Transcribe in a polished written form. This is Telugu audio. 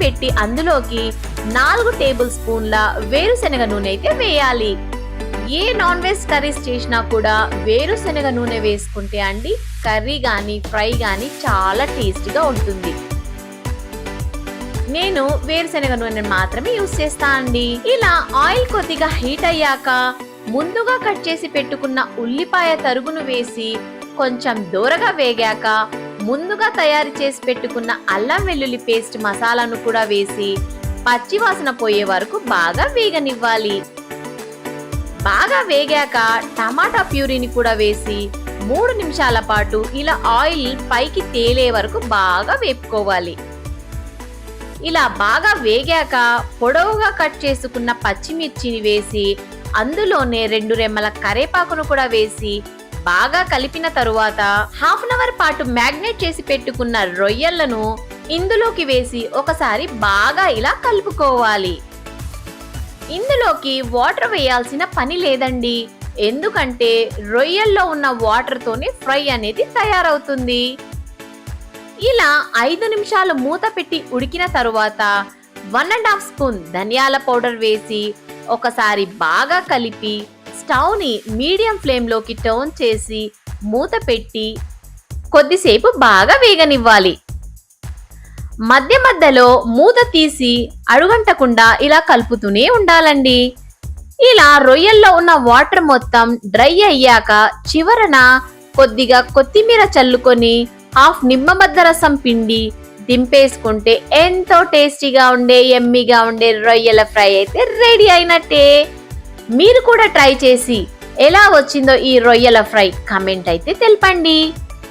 పెట్టి అందులోకి 4 టేబుల్ స్పూన్ల వేరుశనగ నూనె అయితే వేయాలి. ఏ నాన్ వెజ్ కర్రీస్ చేసినా కూడా వేరుశనగ నూనె వేసుకుంటే అండి కర్రీ గాని ఫ్రై గాని చాలా టేస్టీగా ఉంటుంది. నేను వేరుశనగ నూనె మాత్రమే యూస్ చేస్తా అండి. ఇలా ఆయిల్ కొద్దిగా హీట్ అయ్యాక ముందుగా కట్ చేసి పెట్టుకున్న ఉల్లిపాయ తరుగును వేసి కొంచెం దూరగా వేగాక ముందుగా తయారు చేసి పెట్టుకున్న అల్లం వెల్లుల్లి పేస్ట్ మసాలాను కూడా వేసి పచ్చి వాసన పోయే వరకు బాగా వేగనివ్వాలి. బాగా వేగాక టమాటా ప్యూరీని కూడా వేసి 3 నిమిషాల పాటు ఇలా ఆయిల్ పైకి తేలే వరకు బాగా వేపుకోవాలి. ఇలా బాగా వేగాక పొడవుగా కట్ చేసుకున్న పచ్చిమిర్చిని వేసి అందులోనే 2 రెమ్మల కరేపాకును కూడా వేసి బాగా కలిపిన తరువాత హాఫ్ అన్ అవర్ పాటు మ్యాగ్నేట్ చేసి పెట్టుకున్న రొయ్యలను ఇందులోకి వేసి ఒకసారి బాగా ఇలా కలుపుకోవాలి. ఇందులోకి వాటర్ వేయాల్సిన పని లేదండి, ఎందుకంటే రొయ్యల్లో ఉన్న వాటర్ తోనే ఫ్రై అనేది తయారవుతుంది. ఇలా 5 నిమిషాలు మూత పెట్టి ఉడికిన తరువాత 1.5 స్పూన్ ధనియాల పౌడర్ వేసి ఒకసారి బాగా కలిపి స్టవ్ ని మీడియం ఫ్లేమ్ లోకి టర్న్ చేసి మూత పెట్టి కొద్దిసేపు బాగా వేగనివ్వాలి. మధ్య మధ్యలో మూత తీసి అడుగంటకుండా ఇలా కలుపుతూనే ఉండాలండి. ఇలా రొయ్యల్లో ఉన్న వాటర్ మొత్తం డ్రై అయ్యాక చివరన కొద్దిగా కొత్తిమీర చల్లుకొని హాఫ్ నిమ్మబద్ద రసం పిండి దింపేసుకుంటే ఎంతో టేస్టీగా ఉండే యమ్మీగా ఉండే రొయ్యల ఫ్రై అయితే రెడీ అయినట్టే. మీరు కూడా ట్రై చేసి ఎలా వచ్చిందో ఈ రొయ్యల ఫ్రై కామెంట్ అయితే తెలపండి.